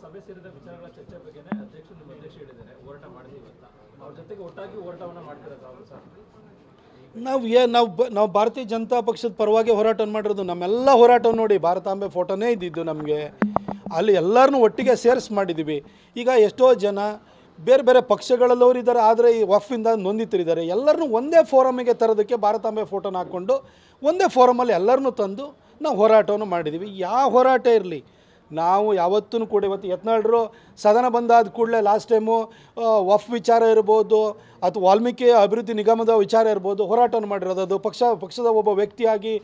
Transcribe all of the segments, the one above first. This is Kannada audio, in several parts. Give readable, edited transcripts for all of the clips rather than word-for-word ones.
ಸಭೆ ಸೇರಿದ ವಿಚಾರಗಳ ಚರ್ಚೆ ಬಗ್ಗೆನೇ ಅಧ್ಯಕ್ಷರು ನಿಮ್ಮ ಅಧ್ಯಕ್ಷ ಹೇಳಿದ್ದಾರೆ ಹೋರಾಟ ಮಾಡಿದೀವಿ ಅಂತ ಅವ್ರ ಜೊತೆಗೆ ಒಟ್ಟಾಗಿ ಹೋರಾಟವನ್ನು ಮಾಡ್ತಾರೆ ಸರ್. ನಾವು ಭಾರತೀಯ ಜನತಾ ಪಕ್ಷದ ಪರವಾಗಿ ಹೋರಾಟವನ್ನು ಮಾಡಿರೋದು. ನಮ್ಮೆಲ್ಲ ಹೋರಾಟವನ್ನು ನೋಡಿ ಭಾರತಾಂಬೆ ಫೋಟೋನೇ ಇದ್ದಿದ್ದು ನಮಗೆ. ಅಲ್ಲಿ ಎಲ್ಲರನ್ನೂ ಒಟ್ಟಿಗೆ ಸೇರಿಸಿ ಮಾಡಿದ್ದೀವಿ. ಈಗ ಎಷ್ಟೋ ಜನ ಬೇರೆ ಬೇರೆ ಪಕ್ಷಗಳಲ್ಲವರು ಇದ್ದಾರೆ, ಆದರೆ ಈ ವಫ್ಫಿಂದ ನೊಂದಿತರಿದ್ದಾರೆ. ಎಲ್ಲರನ್ನೂ ಒಂದೇ ಫೋರಮಿಗೆ ತರೋದಕ್ಕೆ ಭಾರತಾಂಬೆ ಫೋಟೋನ ಹಾಕ್ಕೊಂಡು ಒಂದೇ ಫೋರಮಲ್ಲಿ ಎಲ್ಲರನ್ನೂ ತಂದು ನಾವು ಹೋರಾಟವನ್ನು ಮಾಡಿದ್ದೀವಿ. ಯಾವ ಹೋರಾಟ ಇರಲಿ, ನಾವು ಯಾವತ್ತೂ ಕೂಡ ಇವತ್ತು ಯತ್ನಾಳರು ಸದನ ಬಂದಾದ ಕೂಡಲೇ ಲಾಸ್ಟ್ ಟೈಮು ವಫ್ ವಿಚಾರ ಇರ್ಬೋದು ಅಥವಾ ವಾಲ್ಮೀಕಿ ಅಭಿವೃದ್ಧಿ ನಿಗಮದ ವಿಚಾರ ಇರ್ಬೋದು ಹೋರಾಟವನ್ನು ಮಾಡಿರೋದು. ಅದು ಪಕ್ಷದ ಒಬ್ಬ ವ್ಯಕ್ತಿಯಾಗಿ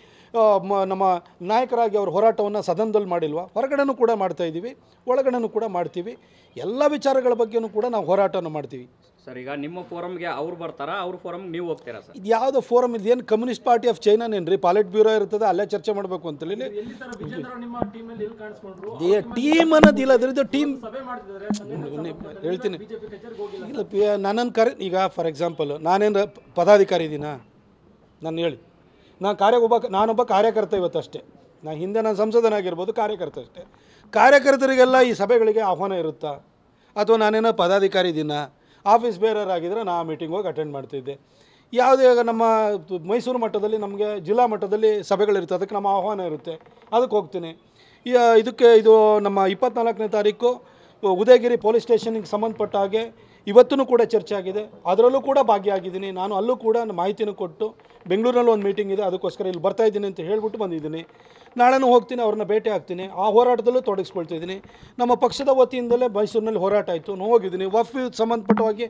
ನಮ್ಮ ನಾಯಕರಾಗಿ ಅವರು ಹೋರಾಟವನ್ನು ಸದನದಲ್ಲಿ ಮಾಡಿಲ್ವಾ? ಹೊರಗಡೆನೂ ಕೂಡ ಮಾಡ್ತಾಯಿದ್ದೀವಿ, ಒಳಗಡೆನೂ ಕೂಡ ಮಾಡ್ತೀವಿ. ಎಲ್ಲ ವಿಚಾರಗಳ ಬಗ್ಗೆನೂ ಕೂಡ ನಾವು ಹೋರಾಟವನ್ನು ಮಾಡ್ತೀವಿ. ಸರ್, ಈಗ ನಿಮ್ಮ ಫೋರಮ್ಗೆ ಅವ್ರು ಬರ್ತಾರಾ, ಅವ್ರ ಫೋರಮ್ಗೆ ನೀವು ಹೋಗ್ತೀರಾ ಸರ್? ಇದು ಯಾವುದೋ ಫೋರಮ್ ಇದು ಏನು ಕಮ್ಯುನಿಸ್ಟ್ ಪಾರ್ಟಿ ಆಫ್ ಚೈನಾನೇನ್ರಿ? ಪಾಲಿಟ್ ಬ್ಯೂರೋ ಇರ್ತದೆ, ಅಲ್ಲೇ ಚರ್ಚೆ ಮಾಡಬೇಕು ಅಂತೇಳಿ ಟೀಮ್ ಅನ್ನೋದಿಲ್ಲ. ಅದರದ್ದು ಟೀಮ್ ಹೇಳ್ತೀನಿ. ಇಲ್ಲ, ನನ್ನನ್ನು ಈಗ ಫಾರ್ ಎಕ್ಸಾಂಪಲ್ ನಾನೇನು ಪದಾಧಿಕಾರಿ ಇದ್ದೀನಾ? ನಾನು ಹೇಳಿ, ನಾನೊಬ್ಬ ಕಾರ್ಯಕರ್ತ ಇವತ್ತಷ್ಟೇ. ಹಿಂದೆ ನಾನು ಸಂಸದನಾಗಿರ್ಬೋದು, ಕಾರ್ಯಕರ್ತ ಅಷ್ಟೇ. ಕಾರ್ಯಕರ್ತರಿಗೆಲ್ಲ ಈ ಸಭೆಗಳಿಗೆ ಆಹ್ವಾನ ಇರುತ್ತಾ? ಅಥವಾ ನಾನೇನೋ ಪದಾಧಿಕಾರಿ ಇದ್ದೀನ? ಆಫೀಸ್ ಬೇರರ್ ಆಗಿದ್ದರೆ ನಾ ಮೀಟಿಂಗ್ ಹೋಗಿ ಅಟೆಂಡ್ ಮಾಡ್ತಿದ್ದೆ. ಯಾವುದೇ ನಮ್ಮ ಮೈಸೂರು ಮಟ್ಟದಲ್ಲಿ ನಮಗೆ ಜಿಲ್ಲಾ ಮಟ್ಟದಲ್ಲಿ ಸಭೆಗಳಿರುತ್ತೆ, ಅದಕ್ಕೆ ನಮ್ಮ ಆಹ್ವಾನ ಇರುತ್ತೆ, ಅದಕ್ಕೆ ಹೋಗ್ತೀನಿ. ಇದು ನಮ್ಮ 24ನೇ ತಾರೀಕು ಉದಯಗಿರಿ ಪೊಲೀಸ್ ಸ್ಟೇಷನ್ಗೆ ಸಂಬಂಧಪಟ್ಟ ಹಾಗೆ ಇವತ್ತೂ ಕೂಡ ಚರ್ಚೆ ಆಗಿದೆ. ಅದರಲ್ಲೂ ಕೂಡ ಭಾಗಿಯಾಗಿದ್ದೀನಿ. ನಾನು ಅಲ್ಲೂ ಕೂಡ ಮಾಹಿತಿನೂ ಕೊಟ್ಟು ಬೆಂಗಳೂರಲ್ಲಿ ಒಂದು ಮೀಟಿಂಗ್ ಇದೆ, ಅದಕ್ಕೋಸ್ಕರ ಇಲ್ಲಿ ಬರ್ತಾಯಿದ್ದೀನಿ ಅಂತ ಹೇಳ್ಬಿಟ್ಟು ಬಂದಿದ್ದೀನಿ. ನಾಳೆನೂ ಹೋಗ್ತೀನಿ, ಅವ್ರನ್ನ ಭೇಟಿ ಆಗ್ತೀನಿ. ಆ ಹೋರಾಟದಲ್ಲೂ ತೊಡಗಿಸ್ಕೊಳ್ತಿದ್ದೀನಿ. ನಮ್ಮ ಪಕ್ಷದ ವತಿಯಿಂದಲೇ ಮೈಸೂರಿನಲ್ಲಿ ಹೋರಾಟ ಆಯಿತು, ನಾನು ಹೋಗಿದ್ದೀನಿ. ವಫ್ ಸಂಬಂಧಪಟ್ಟವಾಗಿ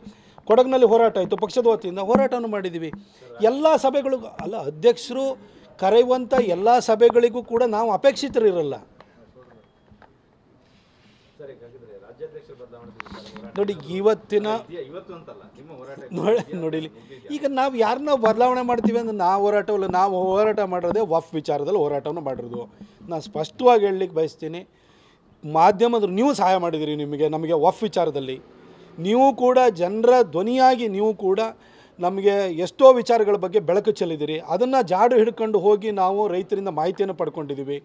ಕೊಡಗಿನಲ್ಲಿ ಹೋರಾಟ ಆಯಿತು, ಪಕ್ಷದ ವತಿಯಿಂದ ಹೋರಾಟವನ್ನು ಮಾಡಿದ್ದೀವಿ. ಎಲ್ಲ ಸಭೆಗಳಿಗೂ ಅಲ್ಲ, ಅಧ್ಯಕ್ಷರು ಕರೆಯುವಂಥ ಎಲ್ಲ ಸಭೆಗಳಿಗೂ ಕೂಡ ನಾವು ಅಪೇಕ್ಷಿತರಿರಲ್ಲ. ನೋಡಿ ಇವತ್ತಿನ ನೋಡಿಲಿ, ಈಗ ನಾವು ಯಾರನ್ನ ಬದಲಾವಣೆ ಮಾಡ್ತೀವಿ ಅಂದರೆ ನಾವು ಹೋರಾಟ ಮಾಡಿರೋದೇ ವಫ್ ವಿಚಾರದಲ್ಲಿ ಹೋರಾಟವನ್ನು ಮಾಡಿರೋದು. ನಾನು ಸ್ಪಷ್ಟವಾಗಿ ಹೇಳಲಿಕ್ಕೆ ಬಯಸ್ತೀನಿ, ಮಾಧ್ಯಮದ್ರು ನೀವು ಸಹಾಯ ಮಾಡಿದಿರಿ ನಮಗೆ ವಫ್ ವಿಚಾರದಲ್ಲಿ. ನೀವು ಕೂಡ ಜನರ ಧ್ವನಿಯಾಗಿ ನೀವು ಕೂಡ ನಮಗೆ ಎಷ್ಟೋ ವಿಚಾರಗಳ ಬಗ್ಗೆ ಬೆಳಕು ಚೆಲ್ಲಿದಿರಿ. ಅದನ್ನು ಜಾಡು ಹಿಡ್ಕೊಂಡು ಹೋಗಿ ನಾವು ರೈತರಿಂದ ಮಾಹಿತಿಯನ್ನು ಪಡ್ಕೊಂಡಿದ್ದೀವಿ.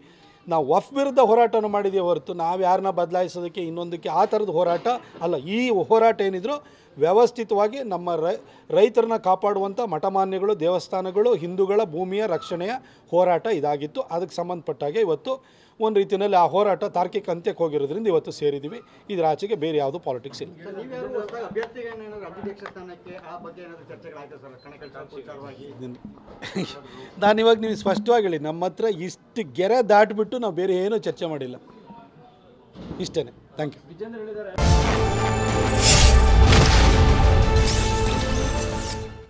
ನಾವು ವಫ್ ವಿರುದ್ಧ ಹೋರಾಟವನ್ನು ಮಾಡಿದ್ದೀವಿ ಹೊರತು ನಾವು ಯಾರನ್ನ ಬದಲಾಯಿಸೋದಕ್ಕೆ ಇನ್ನೊಂದಕ್ಕೆ ಆ ಥರದ ಹೋರಾಟ ಅಲ್ಲ. ಈ ಹೋರಾಟ ಏನಿದ್ರು ವ್ಯವಸ್ಥಿತವಾಗಿ ನಮ್ಮ ರೈತರನ್ನ ಕಾಪಾಡುವಂಥ ಮಠಮಾನ್ಯಗಳು, ದೇವಸ್ಥಾನಗಳು, ಹಿಂದೂಗಳ ಭೂಮಿಯ ರಕ್ಷಣೆಯ ಹೋರಾಟ ಇದಾಗಿತ್ತು. ಅದಕ್ಕೆ ಸಂಬಂಧಪಟ್ಟಾಗೆ ಇವತ್ತು ಒಂದು ರೀತಿಯಲ್ಲಿ ಆ ಹೋರಾಟ ತಾರ್ಕಿಕ ಅಂತ್ಯಕ್ಕೆ ಹೋಗಿರೋದ್ರಿಂದ ಇವತ್ತು ಸೇರಿದ್ದೀವಿ. ಇದರ ಆಚೆಗೆ ಬೇರೆ ಯಾವುದು ಪಾಲಿಟಿಕ್ಸ್ ಇಲ್ಲ. ನಾನು ಇವಾಗ ನೀವು ಸ್ಪಷ್ಟವಾಗಿ ಹೇಳಿ, ನಮ್ಮ ಹತ್ರ ಇಷ್ಟು ಗೆರೆ ದಾಟಿಬಿಟ್ಟು ನಾವು ಬೇರೆ ಏನೂ ಚರ್ಚೆ ಮಾಡಿಲ್ಲ. ಇಷ್ಟೇ. Thank you.